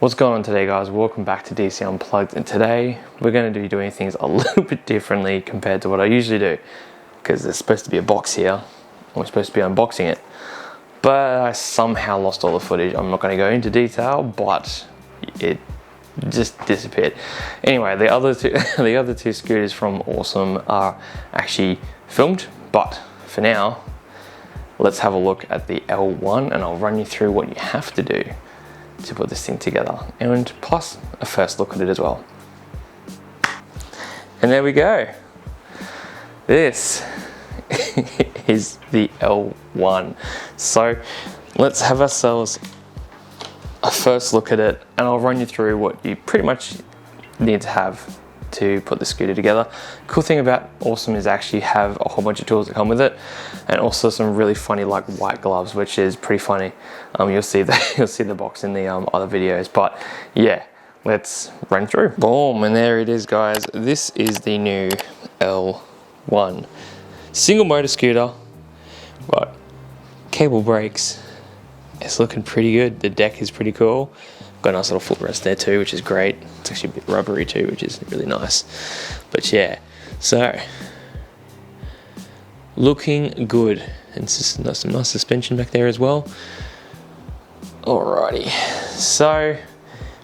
What's going on today, guys? Welcome back to DC Unplugged, and today we're going to be doing things a little bit differently compared to what I usually do, because there's supposed to be a box here and we're supposed to be unboxing it, but I somehow lost all the footage. I'm not going to go into detail, but it just disappeared. Anyway, the other two scooters from Ausom are actually filmed, but for now let's have a look at the L1 and I'll run you through what you have to do to put this thing together, and plus a first look at it as well. And there we go. This is the L1. So let's have ourselves a first look at it, and I'll run you through what you pretty much need to have to put the scooter together. Cool thing about Ausom is actually have a whole bunch of tools that come with it, and also some really funny like white gloves, which is pretty funny. You'll see the box in the other videos, but yeah, let's run through. Boom, and there it is, guys. This is the new L1 single motor scooter. Got cable brakes. It's looking pretty good. The deck is pretty cool. Got a nice little footrest there too, which is great. It's actually a bit rubbery too, which is really nice. But yeah, so looking good. And it's just some nice suspension back there as well. Alrighty, so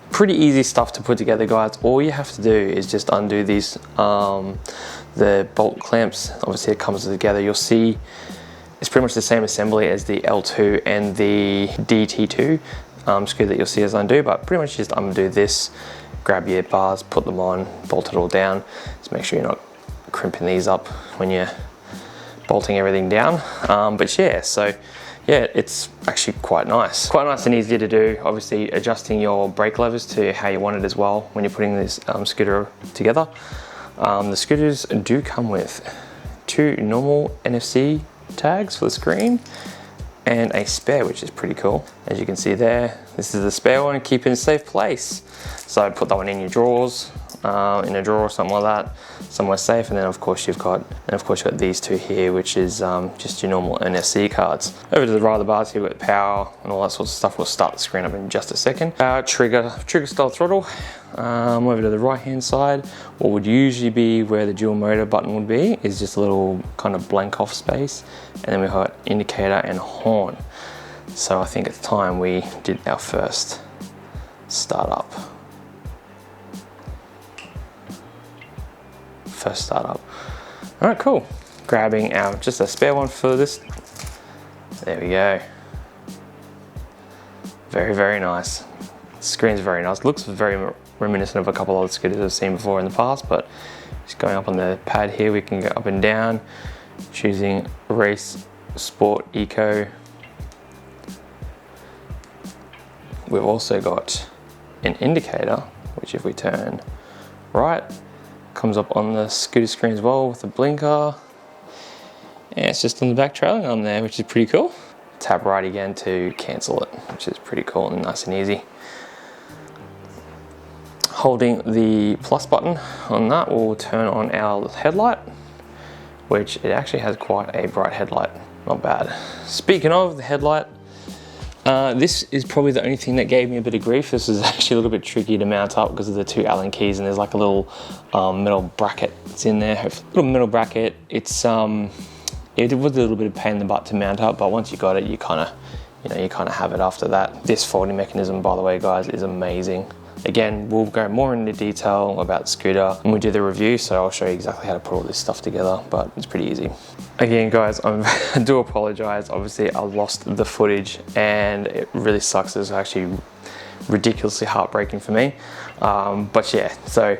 pretty easy stuff to put together, guys. All you have to do is just undo these the bolt clamps. Obviously it comes together. You'll see it's pretty much the same assembly as the L2 and the DT2 screw that you'll see as undo, but pretty much just undo this, grab your bars, put them on, bolt it all down. Just make sure you're not crimping these up when you're bolting everything down. But yeah, so yeah, it's actually quite nice and easy to do. Obviously adjusting your brake levers to how you want it as well when you're putting this scooter together. The scooters do come with two normal NFC tags for the screen and a spare, which is pretty cool. As you can see there, this is the spare one, keep it in a safe place. So I'd put that one in your drawers, in a drawer or something like that, somewhere safe. And then of course you've got these two here, which is just your normal NFC cards. Over to the right of the bars here, we've got the power and all that sorts of stuff. We'll start the screen up in just a second. Trigger style throttle. Over to the right hand side, what would usually be where the dual motor button would be is just a little kind of blank off space, and then we've got indicator and horn. So I think at the time we did our first startup. Alright, cool. Grabbing just a spare one for this. There we go. Very, very nice. The screen's very nice. Looks very reminiscent of a couple of other scooters I've seen before in the past, but just going up on the pad here, we can go up and down, choosing race, sport, eco. We've also got an indicator, which if we turn right, comes up on the scooter screen as well with a blinker. And it's just on the back trailing arm there, which is pretty cool. Tap right again to cancel it, which is pretty cool and nice and easy. Holding the plus button on that will turn on our headlight, which it actually has quite a bright headlight, not bad. Speaking of the headlight, this is probably the only thing that gave me a bit of grief. This is actually a little bit tricky to mount up because of the two Allen keys, and there's like a little metal bracket that's in there. Little metal bracket. It was a little bit of pain in the butt to mount up, but once you got it, you kind of have it after that. This folding mechanism, by the way, guys, is amazing. Again, we'll go more into detail about the scooter when we do the review, so I'll show you exactly how to put all this stuff together, but it's pretty easy. Again, guys, I do apologize. Obviously, I lost the footage and it really sucks. It's actually ridiculously heartbreaking for me. But yeah, so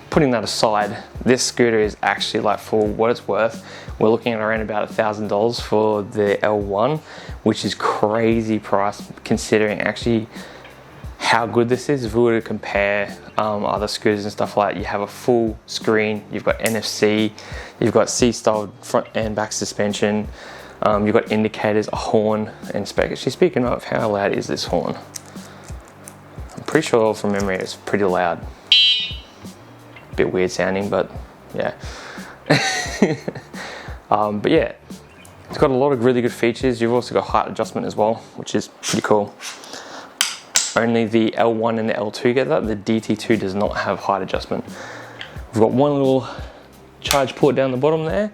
putting that aside, this scooter is actually, like, for what it's worth, we're looking at around about $1,000 for the L1, which is crazy price considering actually how good this is. If we were to compare other scooters and stuff like that, you have a full screen, you've got NFC, you've got C-style front and back suspension, you've got indicators, a horn, and actually speaking of, how loud is this horn? I'm pretty sure from memory it's pretty loud. Bit weird sounding, but yeah. But yeah, It's got a lot of really good features. You've also got height adjustment as well, which is pretty cool. Only the L1 and the L2 get that. The DT2 does not have height adjustment. We've got one little charge port down the bottom there,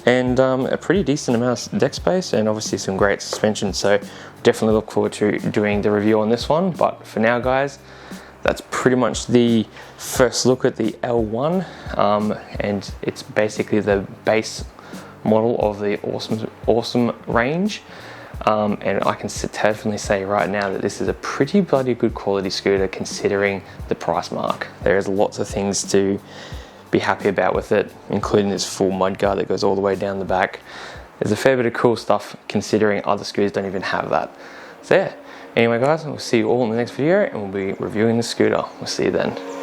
and a pretty decent amount of deck space, and obviously some great suspension. So definitely look forward to doing the review on this one. But for now, guys, that's pretty much the first look at the L1, and it's basically the base model of the Ausom range. And I can definitely say right now that this is a pretty bloody good quality scooter considering the price mark. There's lots of things to be happy about with it, including this full mudguard that goes all the way down the back. There's a fair bit of cool stuff considering other scooters don't even have that. So yeah, anyway guys, we'll see you all in the next video, and we'll be reviewing the scooter. We'll see you then.